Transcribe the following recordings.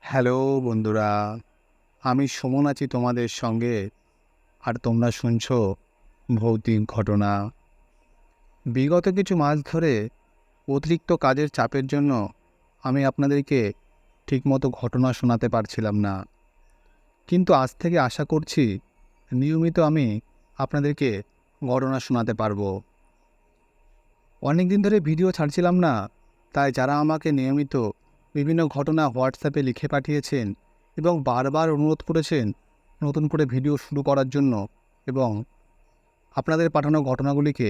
Hello বন্ধুরা, আমি সুমন আছি তোমাদের সঙ্গে। আর তোমরা শুনছো ভৌতিক ঘটনা। বিগত কিছু মাস ধরে অতিরিক্ত কাজের চাপের জন্য আমি আপনাদেরকে ঠিকমতো ঘটনা শোনাতে পারছিলাম না, কিন্তু আজ থেকে আশা করছি নিয়মিত আমি আপনাদেরকে ঘটনা শোনাতে পারবো। অনেক দিন ধরে ভিডিও ছাড়ছিলাম না, তাই যারা আমাকে নিয়মিত বিভিন্ন ঘটনা হোয়াটসঅ্যাপে লিখে পাঠিয়েছেন এবং বারবার অনুরোধ করেছেন নতুন করে ভিডিও শুরু করার জন্য এবং আপনাদের পাঠানো ঘটনাগুলিকে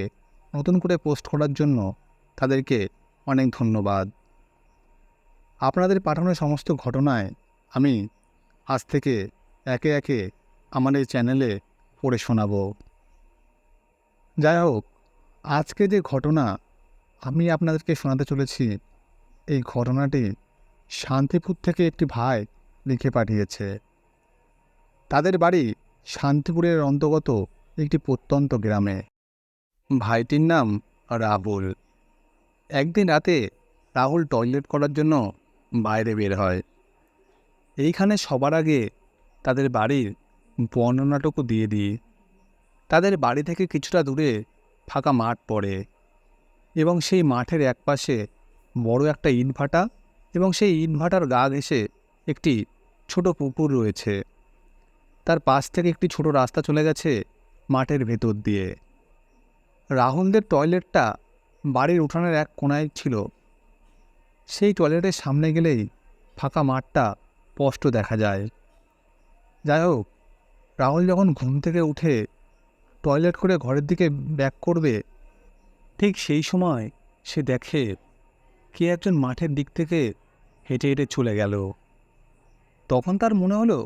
নতুন করে পোস্ট করার জন্য, তাদেরকে অনেক ধন্যবাদ। আপনাদের পাঠানো সমস্ত ঘটনায় আমি আজ থেকে একে একে আমাদের চ্যানেলে পড়ে শোনাবো। যাই হোক, আজকে যে ঘটনা আমি আপনাদেরকে শোনাতে চলেছি, এই ঘটনাটি শান্তিপুর থেকে একটি ভাই লিখে পাঠিয়েছে। তাদের বাড়ি শান্তিপুরের অন্তর্গত একটি প্রত্যন্ত গ্রামে। ভাইটির নাম রাহুল। একদিন রাতে রাহুল টয়লেট করার জন্য বাইরে বের হয়। এইখানে সবার আগে তাদের বাড়ির বর্ণনাটুকু দিয়ে দিই। তাদের বাড়ি থেকে কিছুটা দূরে ফাঁকা মাঠ পড়ে এবং সেই মাঠের একপাশে বড় একটা ইটভাটা এবং সেই ইটভাটার গা ঘেঁষে একটি ছোট পুকুর রয়েছে। তার পাশ থেকে একটি ছোট রাস্তা চলে গেছে মাঠের ভেতর দিয়ে। রাহুলদের টয়লেটটা বাড়ির উঠানের এক কোণায় ছিল। সেই টয়লেটের সামনে গেলেই ফাঁকা মাঠটা স্পষ্ট দেখা যায়। যাই হোক, রাহুল যখন ঘুম থেকে উঠে টয়লেট করে ঘরের দিকে ব্যাক করবে, ঠিক সেই সময় সে দেখে কে একজন মাঠের দিক থেকে হেঁটে হেঁটে চলে গেল। তখন তার মনে হলো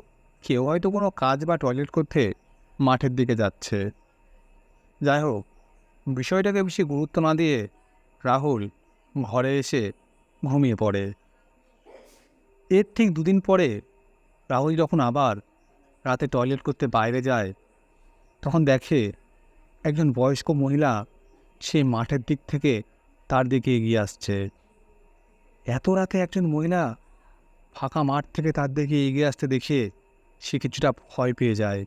কেউ হয়তো কোনো কাজ বা টয়লেট করতে মাঠের দিকে যাচ্ছে। যাই হোক, বিষয়টাকে বেশি গুরুত্ব না দিয়ে রাহুল ঘরে এসে ঘুমিয়ে পড়ে। এর ঠিক দুদিন পরে রাহুল যখন আবার রাতে টয়লেট করতে বাইরে যায়, তখন দেখে একজন বয়স্ক মহিলা সেই মাঠের দিক থেকে তার দিকে এগিয়ে আসছে। এত রাতে একজন মহিলা ফাঁকা মাঠ থেকে তার দিকে এগিয়ে আসতে দেখে সে কিছুটা ভয় পেয়ে যায়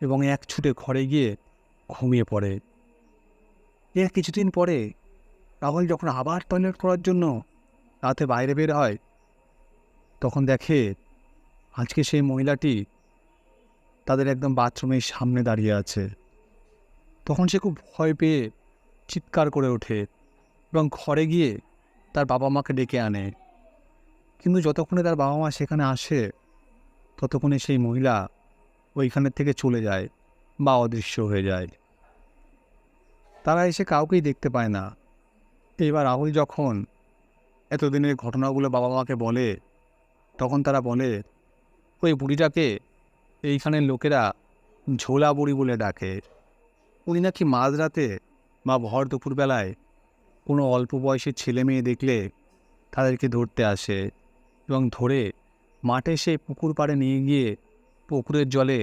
এবং এক ছুটে ঘরে গিয়ে ঘুমিয়ে পড়ে। এর কিছুদিন পরে রাহুল যখন আবার টয়লেট করার জন্য রাতে বাইরে বের হয়, তখন দেখে আজকে সেই মহিলাটি তাদের একদম বাথরুমের সামনে দাঁড়িয়ে আছে। তখন সে খুব ভয় পেয়ে চিৎকার করে ওঠে এবং ঘরে গিয়ে তার বাবা মাকে ডেকে আনে। কিন্তু যতক্ষণে তার বাবা মা সেখানে আসে, ততক্ষণে সেই মহিলা ওইখানের থেকে চলে যায় বা অদৃশ্য হয়ে যায়। তারা এসে কাউকেই দেখতে পায় না। এবার রাহুল যখন এতদিনের ঘটনাগুলো বাবা মাকে বলে, তখন তারা বলে ওই বুড়িটাকে এইখানের লোকেরা ঝোলা বুড়ি বলে ডাকে। উনি নাকি মাঝরাতে বা ভর দুপুরবেলায় কোনো অল্প বয়সের ছেলে মেয়ে দেখলে তাদেরকে ধরতে আসে এবং ধরে মাঠে সেই পুকুর পাড়ে নিয়ে গিয়ে পুকুরের জলে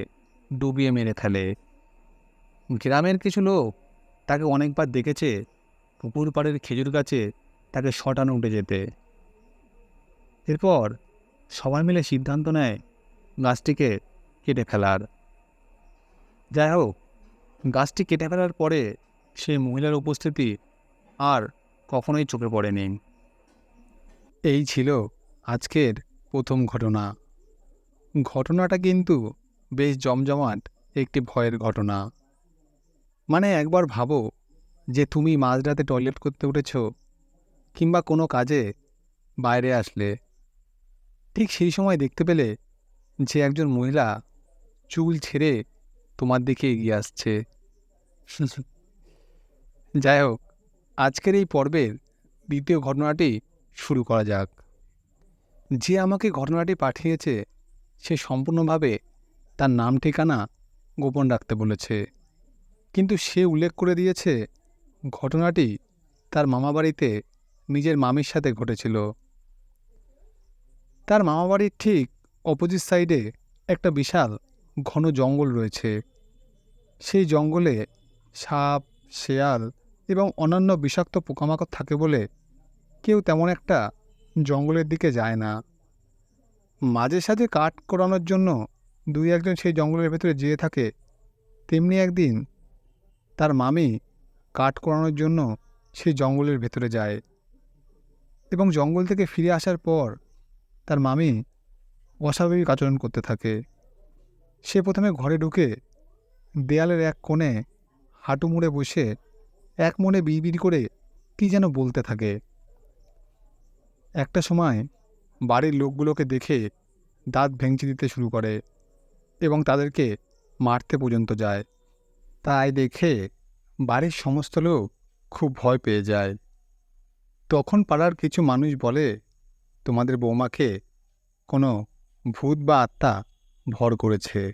ডুবিয়ে মেরে ফেলে। গ্রামের কিছু লোক তাকে অনেকবার দেখেছে পুকুর পাড়ের খেজুর গাছে তাকে শটানো উঠে যেতে। এরপর সবাই মিলে সিদ্ধান্ত নেয় গাছটিকে কেটে ফেলার। যাই হোক, গাছটি কেটে ফেলার পরে সেই মহিলার উপস্থিতি আর কখনোই চোখে পড়েনি। এই ছিল আজকের প্রথম ঘটনা। ঘটনাটা কিন্তু বেশ জমজমাট একটি ভয়ের ঘটনা। মানে একবার ভাবো যে তুমি মাঝরাতে টয়লেট করতে উঠেছ কিংবা কোনো কাজে বাইরে আসলে, ঠিক সেই সময় দেখতে পেলে যে একজন মহিলা চুল ছেড়ে তোমার দিকে এগিয়ে আসছে। যাই হোক, আজকের এই পর্বের দ্বিতীয় ঘটনাটি শুরু করা যাক। যে আমাকে ঘটনাটি পাঠিয়েছে সে সম্পূর্ণভাবে তার নাম ঠিকানা গোপন রাখতে বলেছে, কিন্তু সে উল্লেখ করে দিয়েছে ঘটনাটি তার মামাবাড়িতে নিজের মামির সাথে ঘটেছিল। তার মামাবাড়ির ঠিক অপোজিট সাইডে একটা বিশাল ঘন জঙ্গল রয়েছে। সেই জঙ্গলে সাপ, শেয়াল এবং অন্যান্য বিষাক্ত পোকামাকড় থাকে বলে কেউ তেমন একটা জঙ্গলের দিকে যায় না। মাঝে সাঝে কাঠ করানোর জন্য দুই একজন সেই জঙ্গলের ভেতরে যেয়ে থাকে, তেমনি একদিন তার মামি কাঠ করানোর জন্য সেই জঙ্গলের ভেতরে যায় এবং জঙ্গল থেকে ফিরে আসার পর তার মামি অস্বাভাবিক আচরণ করতে থাকে। সে প্রথমে ঘরে ঢুকে দেয়ালের এক কোণে হাঁটু মুড়ে বসে এক মনে বিড়বিড় করে কী যেন বলতে থাকে। একটা সময় বাড়ির লোকগুলোকে দেখে দাঁত ভেঙচি দিতে শুরু করে এবং তাদেরকে মারতে পর্যন্ত যায়। তাই দেখে বাড়ির সমস্ত লোক খুব ভয় পেয়ে যায়। তখন পাড়ার কিছু মানুষ বলে, তোমাদের বৌমাকে কোনো ভূত বা আত্মা ভর করেছে।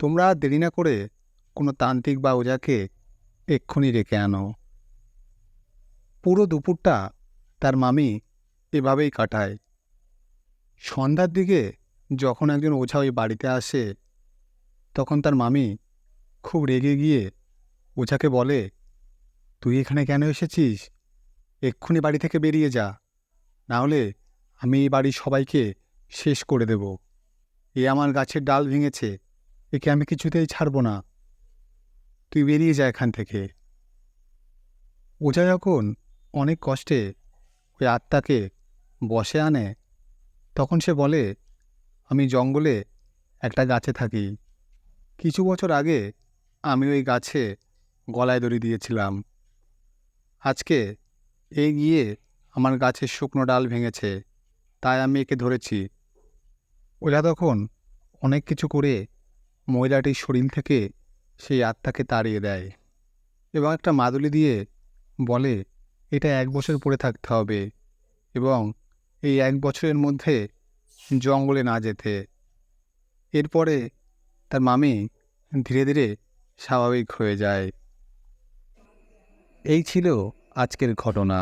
তোমরা দেরি না করে কোনো তান্ত্রিক বা ওঝাকে এক্ষুনি ডেকে আনো। পুরো দুপুরটা তার মামি এভাবেই কাটায়। সন্ধ্যার দিকে যখন একজন ওঝা ওই বাড়িতে আসে, তখন তার মামি খুব রেগে গিয়ে ওঝাকে বলে, তুই এখানে কেন এসেছিস? এক্ষুনি বাড়ি থেকে বেরিয়ে যা, নাহলে আমি এই বাড়ির সবাইকে শেষ করে দেব। এ আমার গাছের ডাল ভেঙেছে, একে আমি কিছুতেই ছাড়ব না। তুই বেরিয়ে যা এখান থেকে। ওঝা যখন অনেক কষ্টে ওই আত্মাকে বশে আনে, তখন সে বলে, আমি জঙ্গলে একটা গাছে থাকি। কিছু বছর আগে আমি ওই গাছে গলায় দড়ি দিয়েছিলাম। আজকে এই গিয়ে আমার গাছের শুকনো ডাল ভেঙেছে, তাই আমি একে ধরেছি। ওরা তখন অনেক কিছু করে মহিলাটির শরীর থেকে সেই আত্মাকে তাড়িয়ে দেয় এবং একটা মাদুলি দিয়ে বলে, এটা 1 বছর পরে থাকতে হবে এবং এই 1 বছরের মধ্যে জঙ্গলে না যেতে। এরপরে তার মামি ধীরে ধীরে স্বাভাবিক হয়ে যায়। এই ছিল আজকের ঘটনা।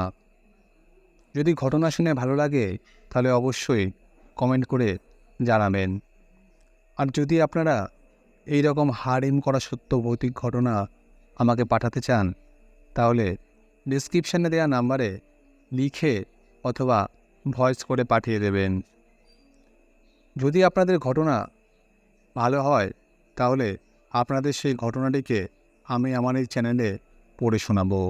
যদি ঘটনা শুনে ভালো লাগে তাহলে অবশ্যই কমেন্ট করে জানাবেন। আর যদি আপনারা এই রকম হাড়-হিম করা সত্য ভৌতিক ঘটনা আমাকে পাঠাতে চান, তাহলে ডেসক্রিপশানে দেওয়া নাম্বারে লিখে অথবা ভয়েস করে পাঠিয়ে দেবেন। যদি আপনাদের ঘটনা ভালো হয় তাহলে আপনাদের সেই ঘটনাটিকে আমি আমার এই চ্যানেলে পড়ে শোনাবো।